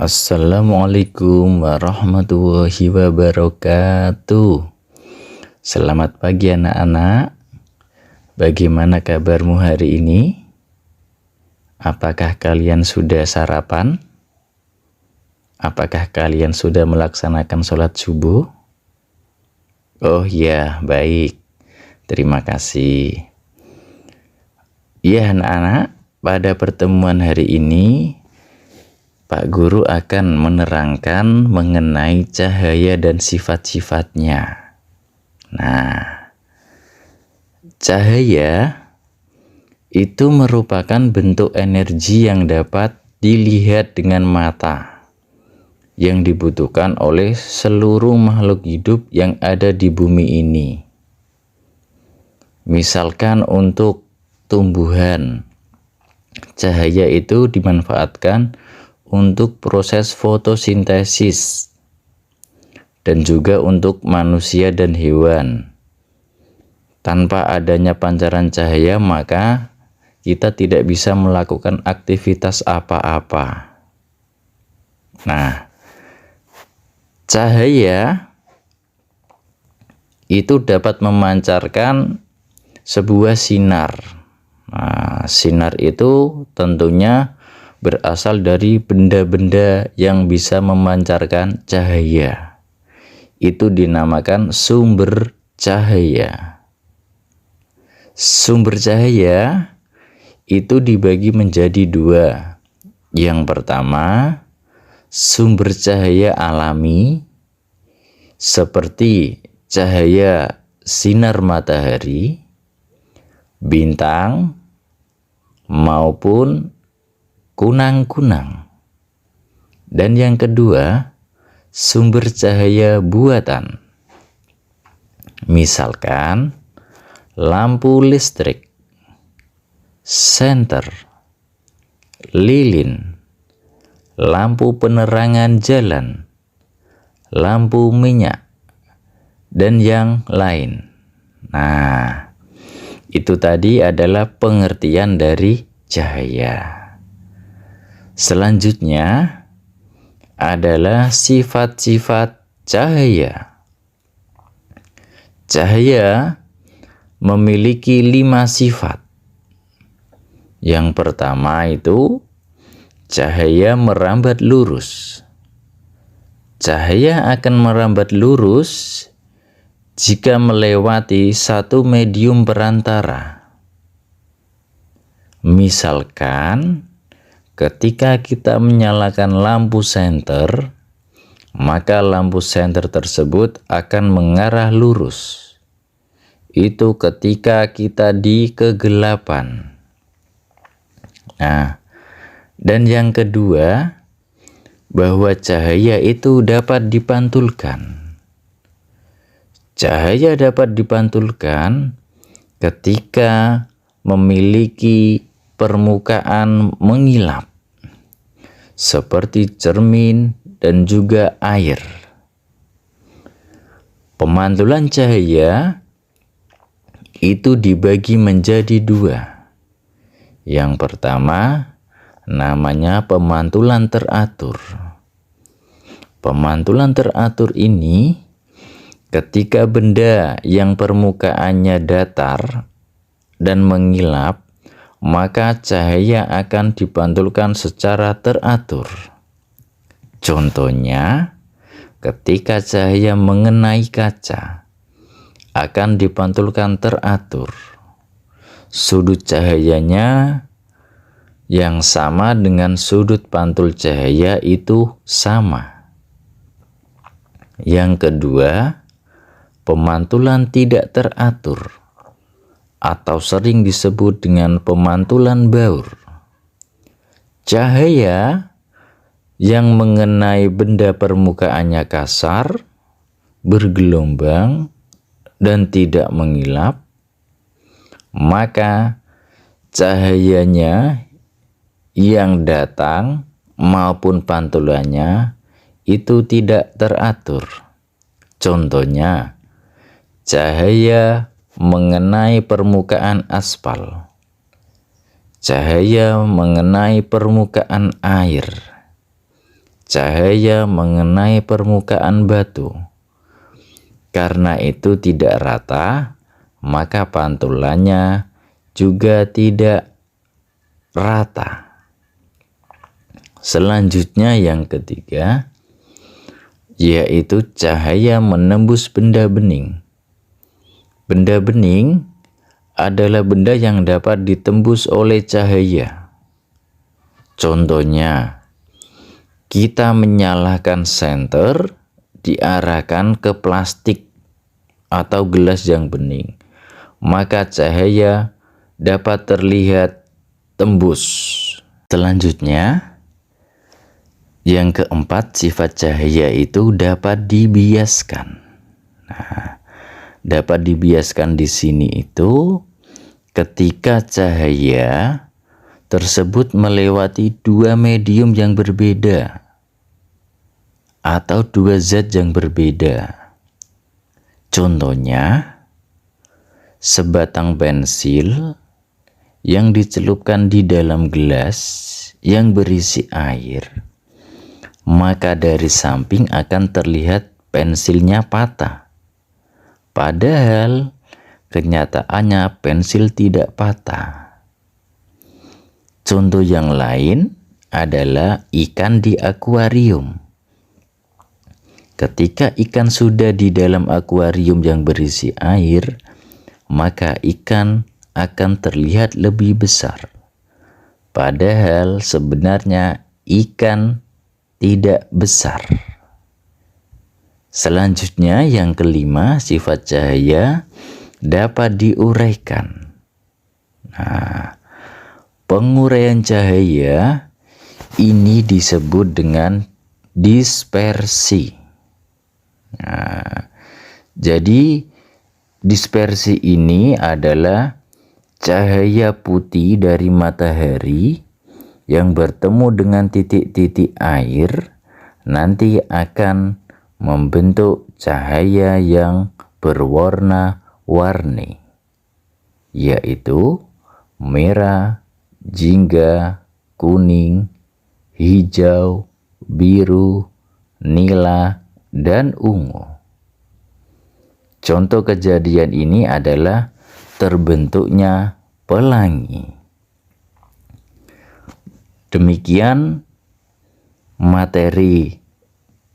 Assalamualaikum warahmatullahi wabarakatuh. Selamat pagi anak-anak. Bagaimana kabarmu hari ini? Apakah kalian sudah sarapan? Apakah kalian sudah melaksanakan sholat subuh? Oh ya, baik. Terima kasih. Ya anak-anak, pada pertemuan hari ini Pak Guru akan menerangkan mengenai cahaya dan sifat-sifatnya. Nah, cahaya itu merupakan bentuk energi yang dapat dilihat dengan mata, yang dibutuhkan oleh seluruh makhluk hidup yang ada di bumi ini. Misalkan untuk tumbuhan, cahaya itu dimanfaatkan untuk proses fotosintesis dan juga untuk manusia dan hewan. Tanpa adanya pancaran cahaya, maka kita tidak bisa melakukan aktivitas apa-apa. Nah, cahaya itu dapat memancarkan sebuah sinar. Nah, sinar itu tentunya berasal dari benda-benda yang bisa memancarkan cahaya. Itu dinamakan sumber cahaya. Sumber cahaya itu dibagi menjadi dua. Yang pertama, sumber cahaya alami seperti cahaya sinar matahari, bintang, maupun kunang-kunang. Dan yang kedua, sumber cahaya buatan. Misalkan lampu listrik, senter, lilin, lampu penerangan jalan, lampu minyak, dan yang lain. Nah, itu tadi adalah pengertian dari cahaya. Selanjutnya adalah sifat-sifat cahaya. Cahaya memiliki 5 sifat. Yang pertama itu cahaya merambat lurus. Cahaya akan merambat lurus jika melewati satu medium perantara. Misalkan ketika kita menyalakan lampu senter, maka lampu senter tersebut akan mengarah lurus. Itu ketika kita di kegelapan. Nah, dan yang kedua, bahwa cahaya itu dapat dipantulkan. Cahaya dapat dipantulkan ketika memiliki permukaan mengilap seperti cermin dan juga air. Pemantulan cahaya itu dibagi menjadi 2. Yang pertama namanya pemantulan teratur. Pemantulan teratur ini ketika benda yang permukaannya datar dan mengilap, maka cahaya akan dipantulkan secara teratur. Contohnya, ketika cahaya mengenai kaca, akan dipantulkan teratur. Sudut cahayanya yang sama dengan sudut pantul cahaya itu sama. Yang kedua, pemantulan tidak teratur, atau sering disebut dengan pemantulan baur. Cahaya yang mengenai benda permukaannya kasar, bergelombang, dan tidak mengilap, maka cahayanya yang datang maupun pantulannya itu tidak teratur. Contohnya, cahaya mengenai permukaan aspal, cahaya mengenai permukaan air, cahaya mengenai permukaan batu. Karena itu tidak rata, maka pantulannya juga tidak rata. Selanjutnya yang ketiga, yaitu cahaya menembus benda bening. Benda bening adalah benda yang dapat ditembus oleh cahaya. Contohnya, kita menyalakan senter diarahkan ke plastik atau gelas yang bening, maka cahaya dapat terlihat tembus. Selanjutnya, yang keempat, sifat cahaya itu dapat dibiaskan. Nah, dapat dibiaskan di sini itu ketika cahaya tersebut melewati dua medium yang berbeda atau dua zat yang berbeda. Contohnya, sebatang pensil yang dicelupkan di dalam gelas yang berisi air, maka dari samping akan terlihat pensilnya patah. Padahal kenyataannya pensil tidak patah. Contoh yang lain adalah ikan di akuarium. Ketika ikan sudah di dalam akuarium yang berisi air, maka ikan akan terlihat lebih besar. Padahal sebenarnya ikan tidak besar. Selanjutnya yang kelima, sifat cahaya dapat diuraikan. Nah, penguraian cahaya ini disebut dengan dispersi. Nah, jadi dispersi ini adalah cahaya putih dari matahari yang bertemu dengan titik-titik air nanti akan membentuk cahaya yang berwarna-warni, yaitu merah, jingga, kuning, hijau, biru, nila, dan ungu. Contoh kejadian ini adalah terbentuknya pelangi. Demikian materi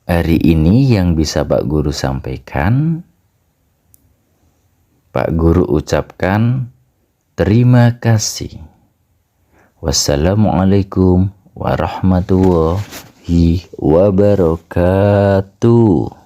hari ini yang bisa Pak Guru sampaikan. Pak Guru ucapkan terima kasih. Wassalamualaikum warahmatullahi wabarakatuh.